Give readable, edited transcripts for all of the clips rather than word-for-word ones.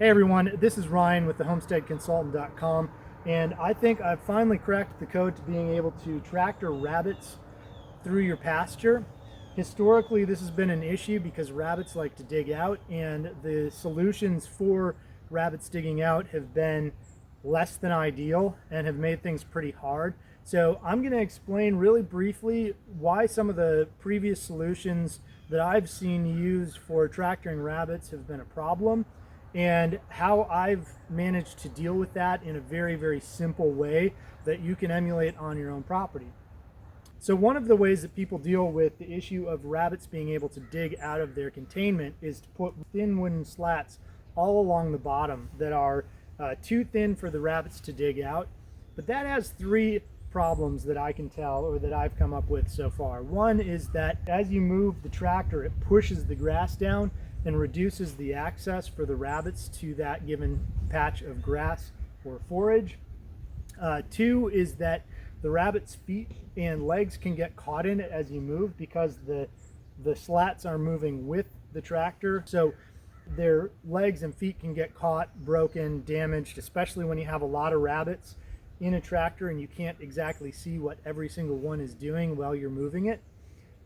Hey everyone, this is Ryan with the homesteadconsultant.com, and I think I've finally cracked the code to being able to tractor rabbits through your pasture. Historically, this has been an issue because rabbits like to dig out, and the solutions for rabbits digging out have been less than ideal and have made things pretty hard. So I'm going to explain really briefly why some of the previous solutions that I've seen used for tractoring rabbits have been a problem, and how I've managed to deal with that in a very, very simple way that you can emulate on your own property. So one of the ways that people deal with the issue of rabbits being able to dig out of their containment is to put thin wooden slats all along the bottom that are too thin for the rabbits to dig out. But that has three problems that I can tell, or that I've come up with so far. One is that as you move the tractor, it pushes the grass down and reduces the access for the rabbits to that given patch of grass or forage. Two is that the rabbit's feet and legs can get caught in it as you move, because the slats are moving with the tractor. So their legs and feet can get caught, broken, damaged, especially when you have a lot of rabbits in a tractor and you can't exactly see what every single one is doing while you're moving it.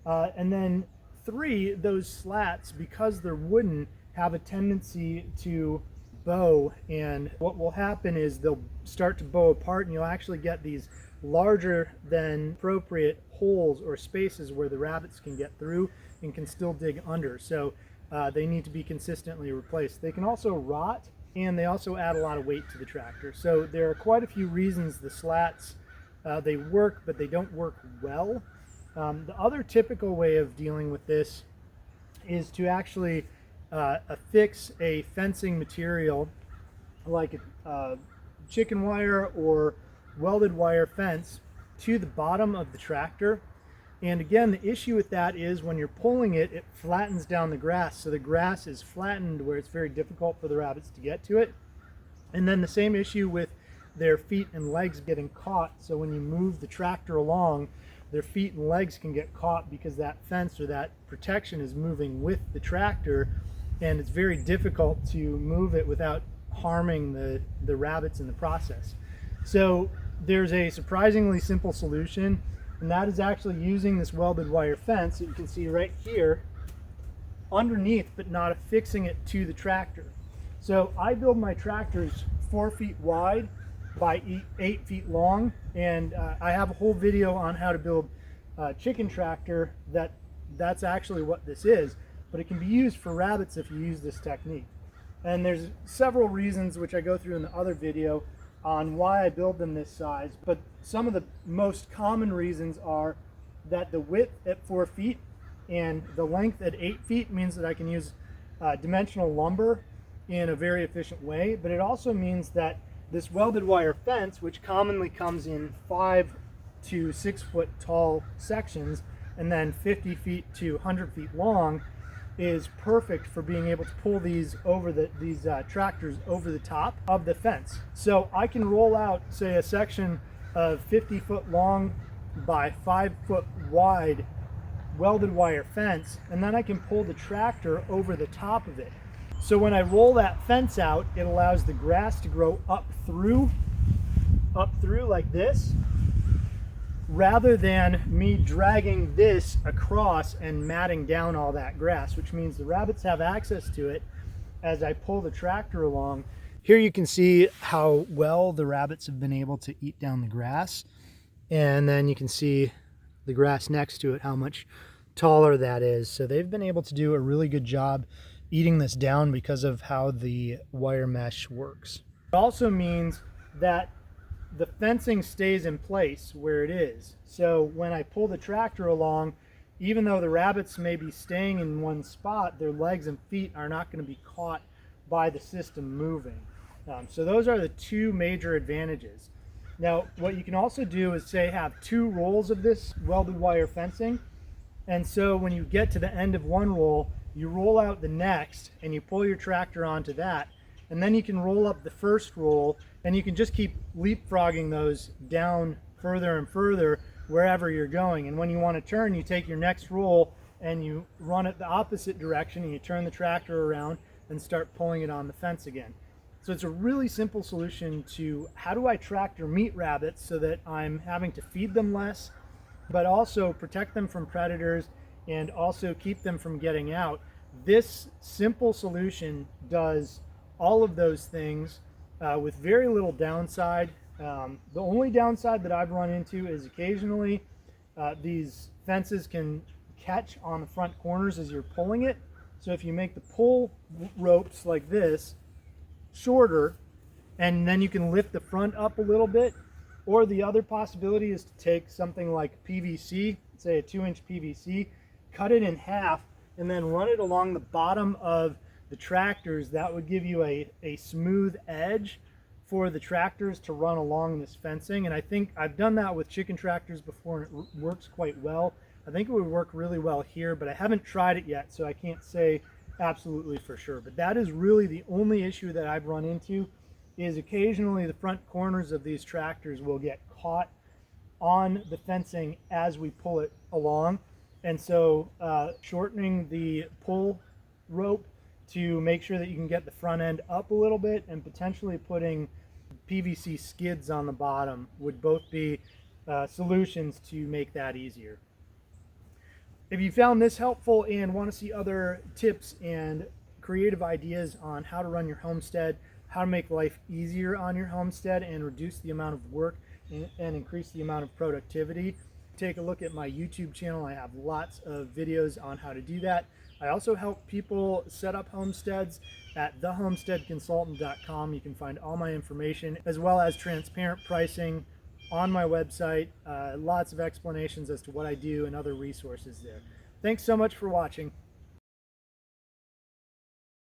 And then three, those slats, because they're wooden, have a tendency to bow, and what will happen is they'll start to bow apart, and you'll actually get these larger than appropriate holes or spaces where the rabbits can get through and can still dig under. So they need to be consistently replaced. They can also rot, and they also add a lot of weight to the tractor. So there are quite a few reasons the slats, they work, but they don't work well. The other typical way of dealing with this is to actually affix a fencing material like a chicken wire or welded wire fence to the bottom of the tractor. And again, the issue with that is when you're pulling it, it flattens down the grass. So the grass is flattened where it's very difficult for the rabbits to get to it. And then the same issue with their feet and legs getting caught. So when you move the tractor along, their feet and legs can get caught because that fence or that protection is moving with the tractor, and it's very difficult to move it without harming the rabbits in the process. So there's a surprisingly simple solution, and that is actually using this welded wire fence that you can see right here underneath, but not affixing it to the tractor. So I build my tractors 4 feet wide by 8 feet long, and I have a whole video on how to build a chicken tractor that's actually what this is, but it can be used for rabbits if you use this technique. And there's several reasons, which I go through in the other video, on why I build them this size, but some of the most common reasons are that the width at 4 feet and the length at 8 feet means that I can use dimensional lumber in a very efficient way, but it also means that this welded wire fence, which commonly comes in 5 to 6 foot tall sections and then 50 feet to 100 feet long, is perfect for being able to pull these tractors over the top of the fence. So I can roll out, say, a section of 50 foot long by 5 foot wide welded wire fence, and then I can pull the tractor over the top of it. So when I roll that fence out, it allows the grass to grow up through like this, rather than me dragging this across and matting down all that grass, which means the rabbits have access to it as I pull the tractor along. Here you can see how well the rabbits have been able to eat down the grass, and then you can see the grass next to it, how much taller that is. So they've been able to do a really good job eating this down because of how the wire mesh works. It also means that the fencing stays in place where it is. So when I pull the tractor along, even though the rabbits may be staying in one spot, their legs and feet are not going to be caught by the system moving. So those are the two major advantages. Now, what you can also do is, say, have 2 rolls of this welded wire fencing, and so when you get to the end of one roll, you roll out the next and you pull your tractor onto that, and then you can roll up the first roll, and you can just keep leapfrogging those down further and further wherever you're going. And when you want to turn, you take your next roll and you run it the opposite direction, and you turn the tractor around and start pulling it on the fence again. So it's a really simple solution to how do I tractor meat rabbits so that I'm having to feed them less, but also protect them from predators and also keep them from getting out. This simple solution does all of those things with very little downside. The only downside that I've run into is occasionally these fences can catch on the front corners as you're pulling it. So if you make the pull ropes like this shorter, and then you can lift the front up a little bit, or the other possibility is to take something like PVC, say a 2-inch PVC, cut it in half, and then run it along the bottom of the tractors. That would give you a smooth edge for the tractors to run along this fencing. And I think I've done that with chicken tractors before, and it works quite well. I think it would work really well here, but I haven't tried it yet, so I can't say absolutely for sure. But that is really the only issue that I've run into, is occasionally the front corners of these tractors will get caught on the fencing as we pull it along. And so shortening the pull rope to make sure that you can get the front end up a little bit, and potentially putting PVC skids on the bottom would both be solutions to make that easier. If you found this helpful and want to see other tips and creative ideas on how to run your homestead, how to make life easier on your homestead and reduce the amount of work and increase the amount of productivity, take a look at my YouTube channel. I have lots of videos on how to do that. I also help people set up homesteads at thehomesteadconsultant.com. You can find all my information, as well as transparent pricing on my website. Lots of explanations as to what I do and other resources there. Thanks so much for watching.